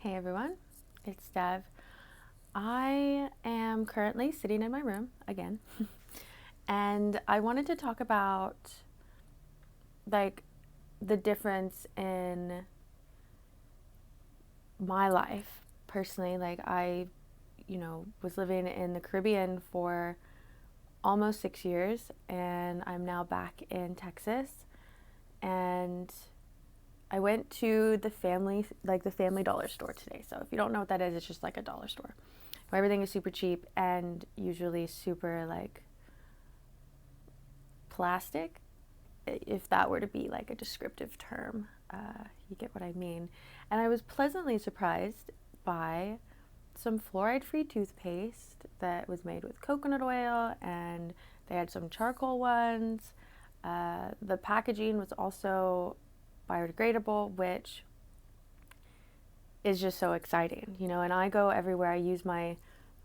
Hey everyone, it's Dev. I am currently sitting in my room again, and I wanted to talk about like the difference in my life personally. Was living in the Caribbean for almost 6 years, and I'm now back in Texas, and I went to the family dollar store today. So if you don't know what that is, it's just like a dollar store where everything is super cheap and usually super like plastic, if that were to be like a descriptive term. You get what I mean. And I was pleasantly surprised by some fluoride-free toothpaste that was made with coconut oil, and they had some charcoal ones. The packaging was also biodegradable, which is just so exciting, and I go everywhere. I use my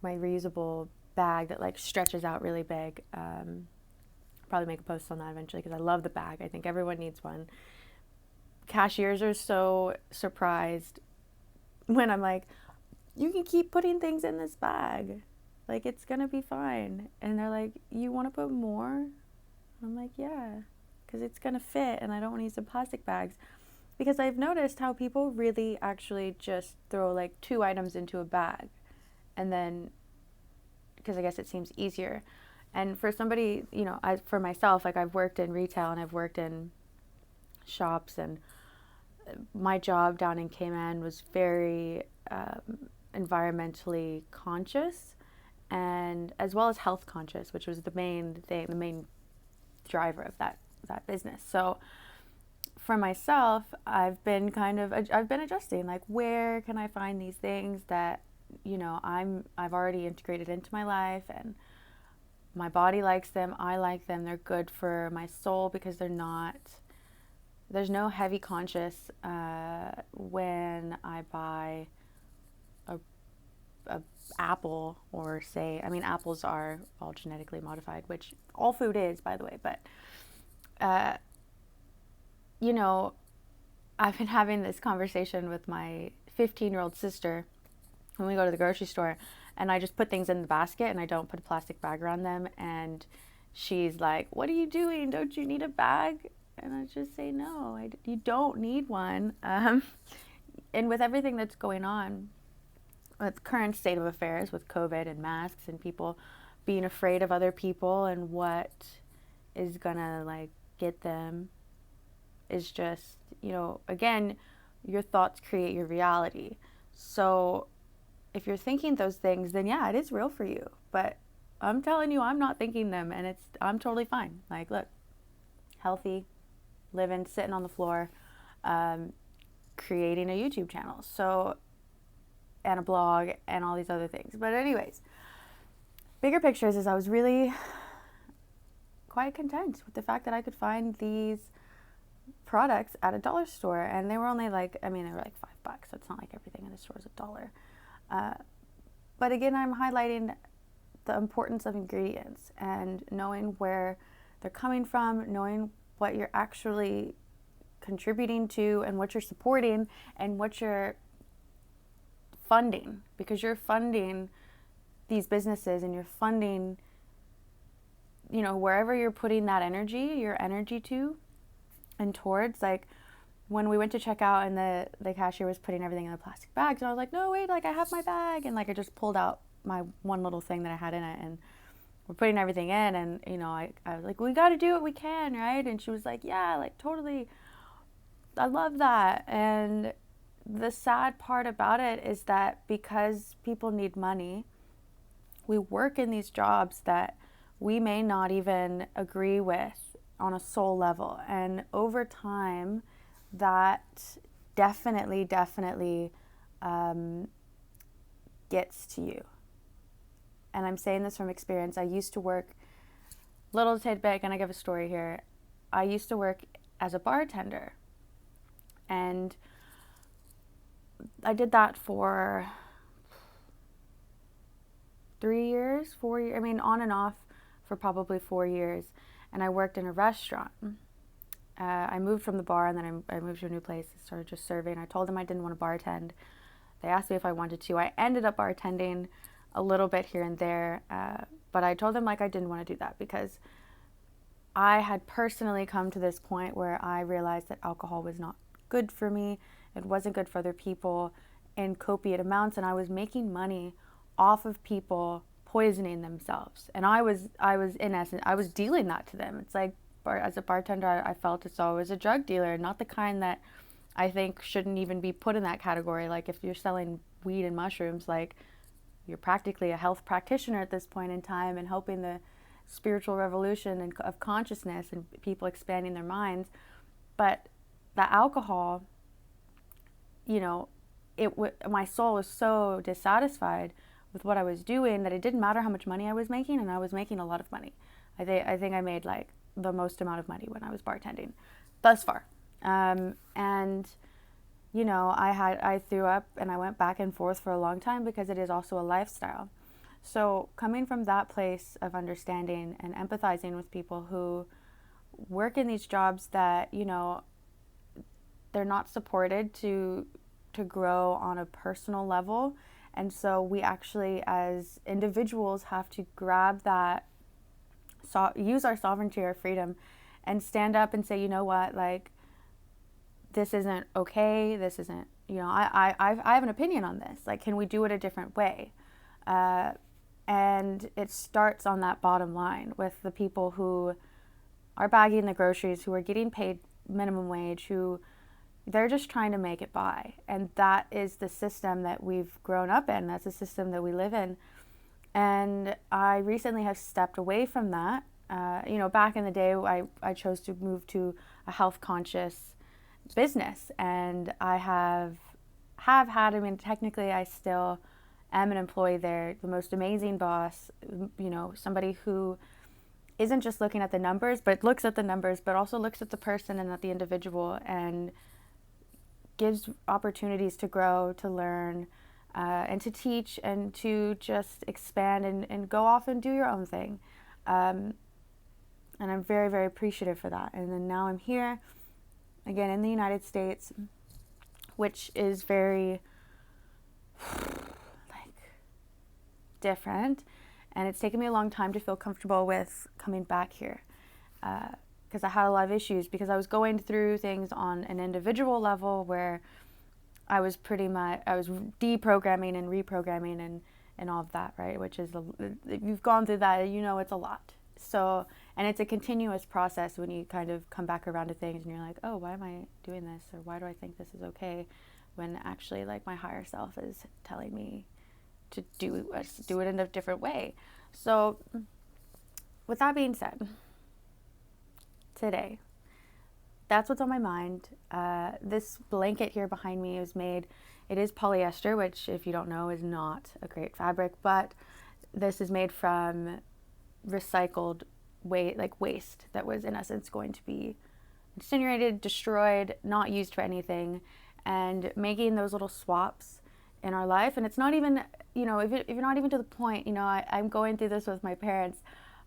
reusable bag that like stretches out really big. Probably make a post on that eventually because I love the bag. I think everyone needs one. Cashiers are so surprised when I'm like, you can keep putting things in this bag, like it's gonna be fine. And they're like, you want to put more? I'm like, yeah, because it's gonna fit and I don't want to use the plastic bags. Because I've noticed how people really actually just throw like 2 items into a bag, and then, because I guess it seems easier. And for somebody, for myself, like I've worked in retail and I've worked in shops, and my job down in Cayman was very environmentally conscious, and as well as health conscious, which was the main thing, the main driver of that business. So for myself, I've been adjusting, like where can I find these things that I've already integrated into my life, and my body likes them, I like them, they're good for my soul because there's no heavy conscious when I buy a apple, or say, I mean, apples are all genetically modified, which all food is, by the way, but uh, you know, I've been having this conversation with my 15-year-old sister when we go to the grocery store, and I just put things in the basket and I don't put a plastic bag around them. And she's like, "What are you doing? Don't you need a bag?" And I just say, "No, you don't need one." And with everything that's going on, with current state of affairs with COVID and masks and people being afraid of other people and what is gonna like get them, is just, again, your thoughts create your reality. So if you're thinking those things, then yeah, it is real for you. But I'm telling you, I'm not thinking them, and I'm totally fine. Like, look, healthy, living, sitting on the floor, um, creating a YouTube channel, so, and a blog, and all these other things. But anyways, bigger pictures is I was really quite content with the fact that I could find these products at a dollar store, and they were only like, I mean, they were like $5, so it's not like everything in the store is $1. But again, I'm highlighting the importance of ingredients and knowing where they're coming from, knowing what you're actually contributing to and what you're supporting and what you're funding, because you're funding these businesses and you're funding, wherever you're putting that energy, your energy to and towards. Like when we went to check out and the cashier was putting everything in the plastic bags, and I was like, no, wait, like I have my bag. And like I just pulled out my one little thing that I had in it, and we're putting everything in. And, I was like, we got to do what we can, right? And she was like, yeah, like totally. I love that. And the sad part about it is that because people need money, we work in these jobs that we may not even agree with on a soul level. And over time, that definitely gets to you. And I'm saying this from experience. I used to work, little tidbit, gonna give a story here. I used to work as a bartender, and I did that for 3 years, 4 years, I mean, on and off for probably 4 years. And I worked in a restaurant. I moved from the bar, and then I moved to a new place and started just serving. I told them I didn't want to bartend. They asked me if I wanted to. I ended up bartending a little bit here and there, but I told them like I didn't want to do that because I had personally come to this point where I realized that alcohol was not good for me. It wasn't good for other people in copious amounts, and I was making money off of people poisoning themselves. And I was in essence, I was dealing that to them. It's like, as a bartender, I felt as though I was a drug dealer, not the kind that I think shouldn't even be put in that category. Like if you're selling weed and mushrooms, like you're practically a health practitioner at this point in time and helping the spiritual revolution and of consciousness and people expanding their minds. But the alcohol, you know, my soul was so dissatisfied with what I was doing that it didn't matter how much money I was making, and I was making a lot of money. I think I made like the most amount of money when I was bartending thus far. And you know, I threw up and I went back and forth for a long time because it is also a lifestyle. So coming from that place of understanding and empathizing with people who work in these jobs that, you know, they're not supported to grow on a personal level. And so we actually as individuals have to grab that, use our sovereignty, our freedom, and stand up and say, you know what, like, this isn't okay. This isn't, you know, I have an opinion on this. Like, can we do it a different way? And it starts on that bottom line with the people who are bagging the groceries, who are getting paid minimum wage, who they're just trying to make it by. And that is the system that we've grown up in. That's the system that we live in. And I recently have stepped away from that. You know, back in the day, I chose to move to a health conscious business. And I have had, I mean, technically I still am an employee there, the most amazing boss, you know, somebody who isn't just looking at the numbers, but looks at the numbers, but also looks at the person and at the individual and gives opportunities to grow, to learn, and to teach and to just expand and go off and do your own thing. And I'm very, very appreciative for that. And then now I'm here, again, in the United States, which is very, like, different. And it's taken me a long time to feel comfortable with coming back here. Because I had a lot of issues, because I was going through things on an individual level where I was deprogramming and reprogramming and all of that, right? Which is, if you've gone through that, you know it's a lot. So, and it's a continuous process when you kind of come back around to things and you're like, oh, why am I doing this? Or why do I think this is okay? When actually, like, my higher self is telling me to do it in a different way. So, with that being said, today, that's what's on my mind. This blanket here behind me is made, it is polyester, which, if you don't know, is not a great fabric, but this is made from recycled waste that was in essence going to be incinerated, destroyed, not used for anything, and making those little swaps in our life. And it's not even, you know, if you're not even to the point, you know, I'm going through this with my parents,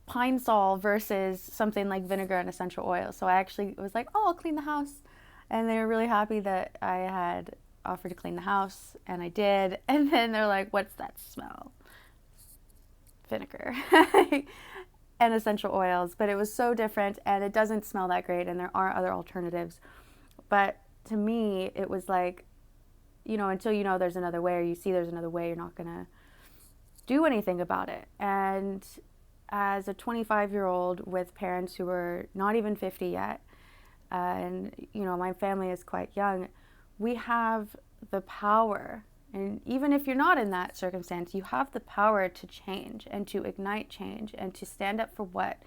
Pine Sol versus something like vinegar and essential oil. So I actually was like, oh, I'll clean the house. And they were really happy that I had offered to clean the house, and I did. And then they're like, what's that smell? Vinegar and essential oils. But it was so different, and it doesn't smell that great, and there are other alternatives. But to me, it was like, you know, until you know there's another way, or you see there's another way, you're not gonna do anything about it. And as a 25-year-old with parents who were not even 50 yet, and, you know, my family is quite young, we have the power. And even if you're not in that circumstance, you have the power to change and to ignite change and to stand up for what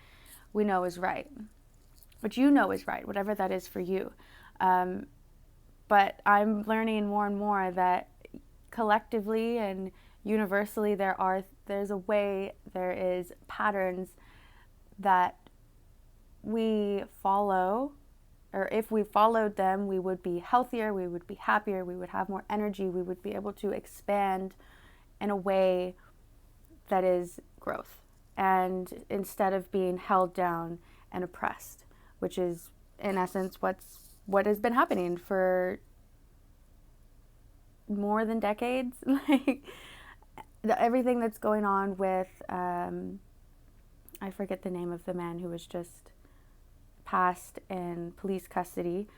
we know is right, what you know is right, whatever that is for you. But I'm learning more and more that collectively and universally there's a way, there is patterns that we follow, or if we followed them, we would be healthier, we would be happier, we would have more energy, we would be able to expand in a way that is growth, and instead of being held down and oppressed, which is in essence what has been happening for more than decades. Like everything that's going on with, I forget the name of the man who was just passed in police custody.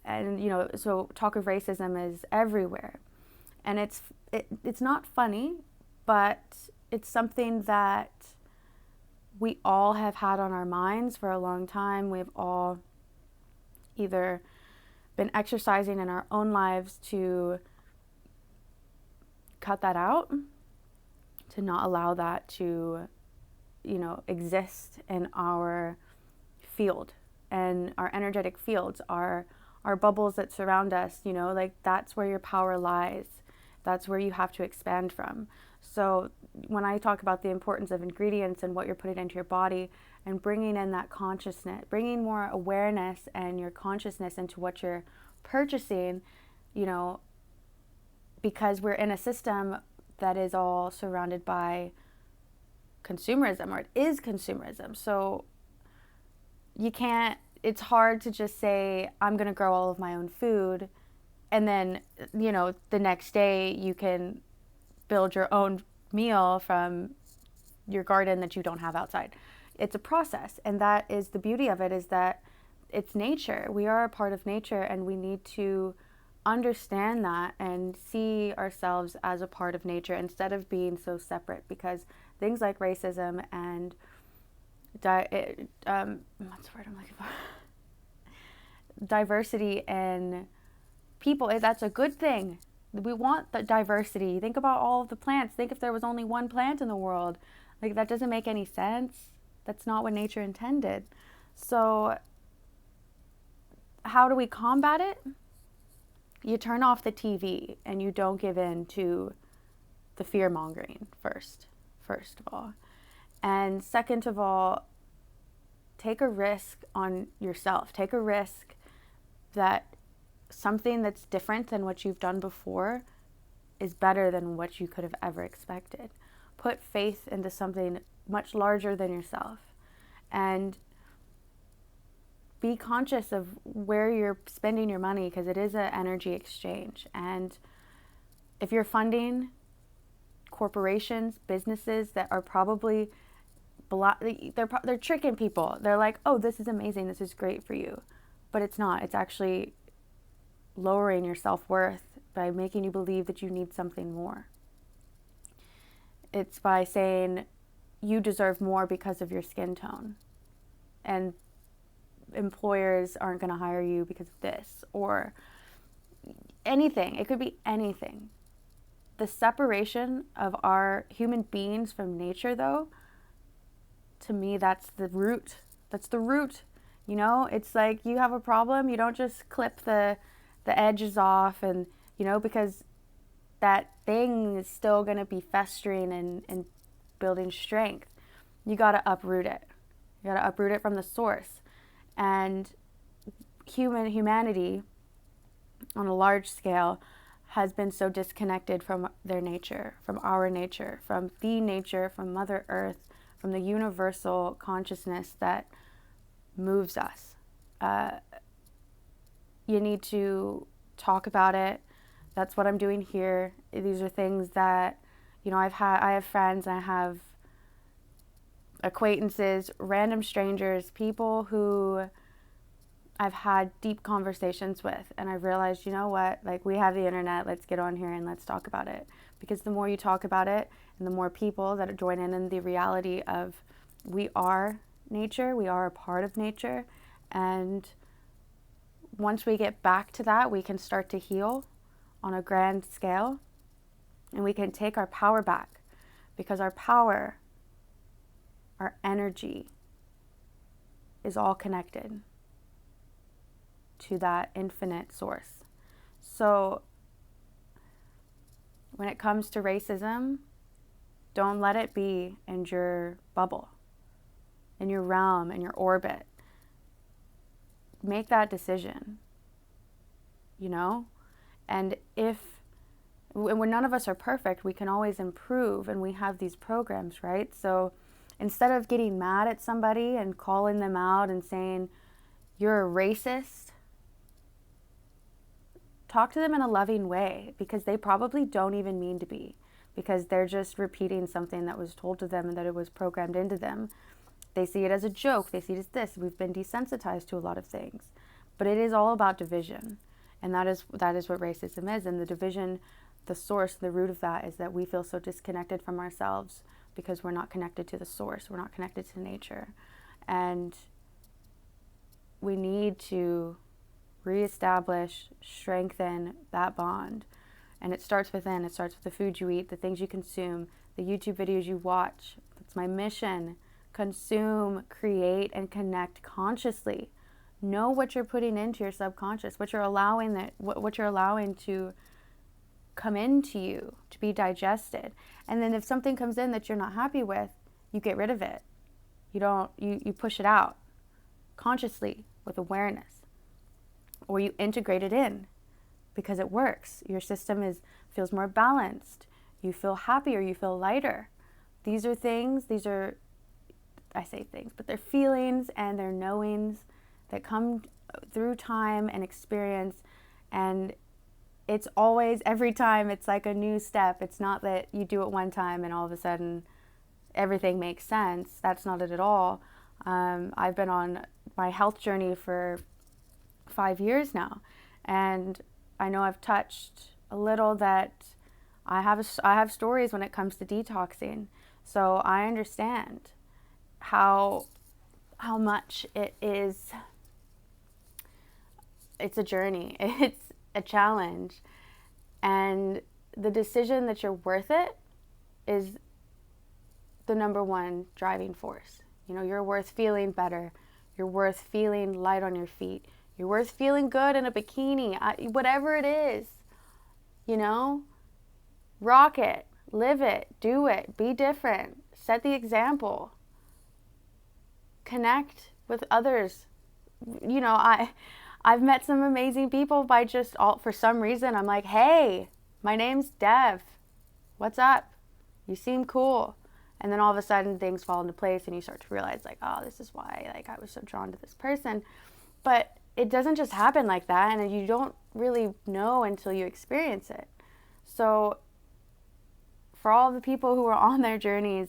And, you know, so talk of racism is everywhere. And it's not funny, but it's something that we all have had on our minds for a long time. We've all either been exercising in our own lives to cut that out, to not allow that to, you know, exist in our field. And our energetic fields are our bubbles that surround us, you know, like that's where your power lies. That's where you have to expand from. So when I talk about the importance of ingredients and what you're putting into your body and bringing in that consciousness, bringing more awareness and your consciousness into what you're purchasing, you know, because we're in a system that is all surrounded by consumerism, or it is consumerism. So you can't, it's hard to just say, I'm going to grow all of my own food. And then, you know, the next day you can build your own meal from your garden that you don't have outside. It's a process. And that is the beauty of it, is that it's nature. We are a part of nature, and we need to understand that and see ourselves as a part of nature instead of being so separate, because things like racism and what's the word I'm looking for? Diversity in people, that's a good thing. We want the diversity. Think about all of the plants. Think if there was only one plant in the world. Like, that doesn't make any sense. That's not what nature intended. So how do we combat it? You turn off the TV and you don't give in to the fear mongering first of all. And second of all, take a risk on yourself. Take a risk that something that's different than what you've done before is better than what you could have ever expected. Put faith into something much larger than yourself, and be conscious of where you're spending your money, because it is an energy exchange. And if you're funding corporations, businesses that are probably they're tricking people. They're like, oh, this is amazing, this is great for you. But it's not. It's actually lowering your self-worth by making you believe that you need something more. It's by saying you deserve more because of your skin tone, and employers aren't going to hire you because of this, or anything. It could be anything. The separation of our human beings from nature, though, to me, that's the root. That's the root. You know, it's like you have a problem, you don't just clip the edges off, and, you know, because that thing is still going to be festering and building strength. You got to uproot it. You got to uproot it from the source. And humanity on a large scale has been so disconnected from their nature, from our nature, from the nature, from Mother Earth, from the universal consciousness that moves us. You need to talk about it. That's what I'm doing here. These are things that, you know, I have friends, and I have acquaintances, random strangers, people who I've had deep conversations with, and I've realized, you know what, like, we have the internet, let's get on here and let's talk about it. Because the more you talk about it, and the more people that join in the reality of we are nature, we are a part of nature, and once we get back to that, we can start to heal on a grand scale, and we can take our power back, because our power, our energy, is all connected to that infinite source. So when it comes to racism, don't let it be in your bubble, in your realm, in your orbit. Make that decision, you know? And when none of us are perfect, we can always improve, and we have these programs, right? So instead of getting mad at somebody and calling them out and saying, you're a racist, talk to them in a loving way, because they probably don't even mean to be, because they're just repeating something that was told to them and that it was programmed into them. They see it as a joke. They see it as this. We've been desensitized to a lot of things. But it is all about division. And that is what racism is. And the division, the source, the root of that is that we feel so disconnected from ourselves because we're not connected to the source. We're not connected to nature. And we need to reestablish, strengthen that bond. And it starts within. It starts with the food you eat, the things you consume, the YouTube videos you watch. That's my mission. Consume, create, and connect consciously. Know what you're putting into your subconscious, what you're allowing to come into you, to be digested. And then if something comes in that you're not happy with, you get rid of it. You push it out consciously with awareness, or you integrate it in because it works. Your system feels more balanced. You feel happier. You feel lighter. These are things. I say things, but they're feelings and they're knowings that come through time and experience. And it's always, every time, it's like a new step. It's not that you do it one time and all of a sudden everything makes sense. That's not it at all. I've been on my health journey for 5 years now, and I know I've touched a little that I have stories when it comes to detoxing. So I understand how much it's a journey. It's a challenge. And the decision that you're worth it is the number one driving force. You're worth feeling better. You're worth feeling light on your feet. You're worth feeling good in a bikini. Whatever it is, rock it, live it, do it, be different, set the example. Connect with others. I've met some amazing people by just for some reason, I'm like, hey, my name's Dev. What's up? You seem cool. And then all of a sudden things fall into place and you start to realize like, oh, this is why I was so drawn to this person. But it doesn't just happen like that, and you don't really know until you experience it. So for all the people who are on their journeys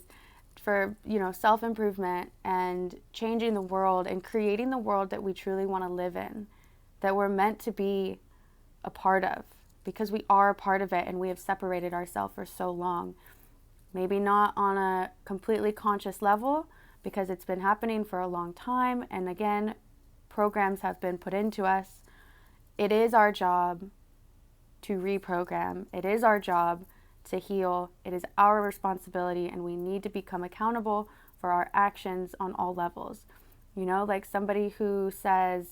for, self-improvement and changing the world and creating the world that we truly want to live in, that we're meant to be a part of, because we are a part of it and we have separated ourselves for so long. Maybe not on a completely conscious level, because it's been happening for a long time. And again, programs have been put into us. It is our job to reprogram. It is our job to heal. It is our responsibility, and we need to become accountable for our actions on all levels. Like somebody who says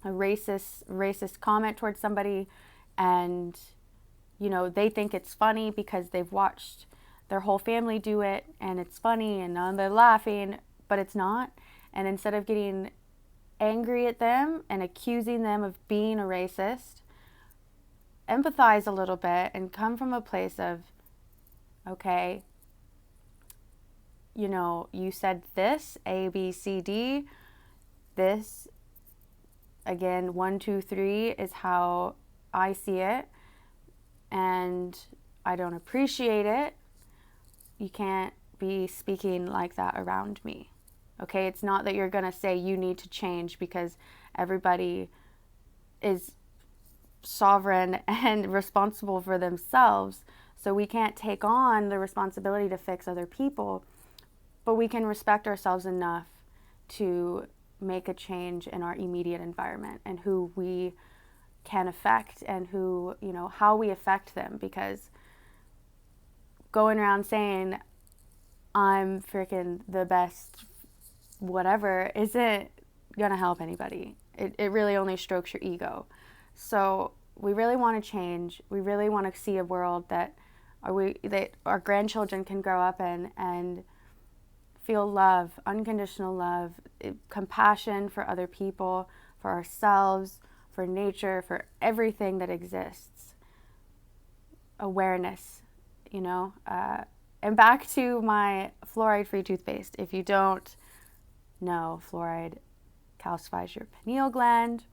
a racist comment towards somebody, and they think it's funny because they've watched their whole family do it and it's funny and they're laughing, but it's not. And instead of getting angry at them and accusing them of being a racist, empathize a little bit and come from a place of, okay, you said this, A, B, C, D, this, again, 1, 2, 3 is how I see it, and I don't appreciate it. You can't be speaking like that around me. Okay, it's not that you're going to say you need to change, because everybody is sovereign and responsible for themselves. So we can't take on the responsibility to fix other people, but we can respect ourselves enough to make a change in our immediate environment and who we can affect and who, how we affect them. Because going around saying I'm freaking the best whatever isn't gonna help anybody. It really only strokes your ego. So we really want to change. We really want to see a world that our grandchildren can grow up in and feel love, unconditional love, compassion for other people, for ourselves, for nature, for everything that exists. Awareness, and back to my fluoride-free toothpaste. If you don't know, fluoride calcifies your pineal gland.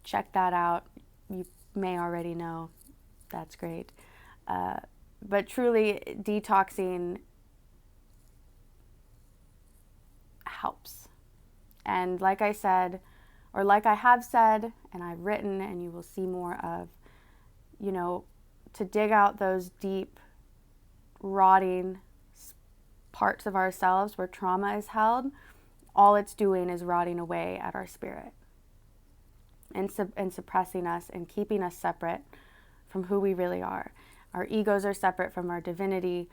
check that out. You may already know. That's great. But truly, detoxing helps. And like I said, or like I have said, and I've written, and you will see more of, to dig out those deep, rotting parts of ourselves where trauma is held, all it's doing is rotting away at our spirit and suppressing us and keeping us separate from who we really are. Our egos are separate from our divinity.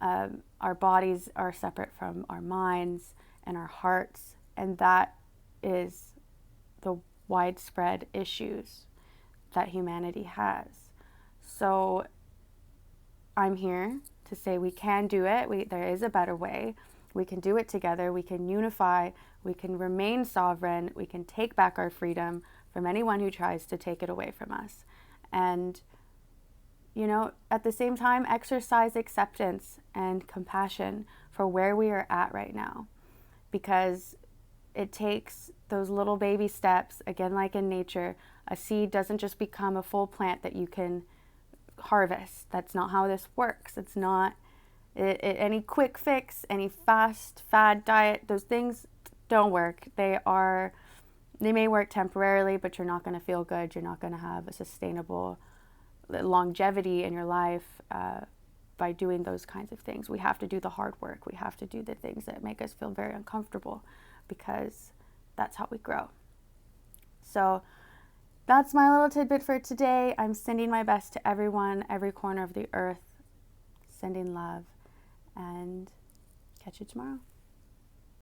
Our bodies are separate from our minds and our hearts. And that is the widespread issues that humanity has. So I'm here to say we can do it. There is a better way. We can do it together. We can unify. We can remain sovereign. We can take back our freedom from anyone who tries to take it away from us. And, at the same time, exercise acceptance and compassion for where we are at right now. Because it takes those little baby steps, again, like in nature. A seed doesn't just become a full plant that you can harvest. That's not how this works. It's not any quick fix, any fast fad diet. Those things don't work. They may work temporarily, but you're not going to feel good. You're not going to have a sustainable longevity in your life by doing those kinds of things. We have to do the hard work. We have to do the things that make us feel very uncomfortable, because that's how we grow. So that's my little tidbit for today. I'm sending my best to everyone, every corner of the earth, sending love, and catch you tomorrow.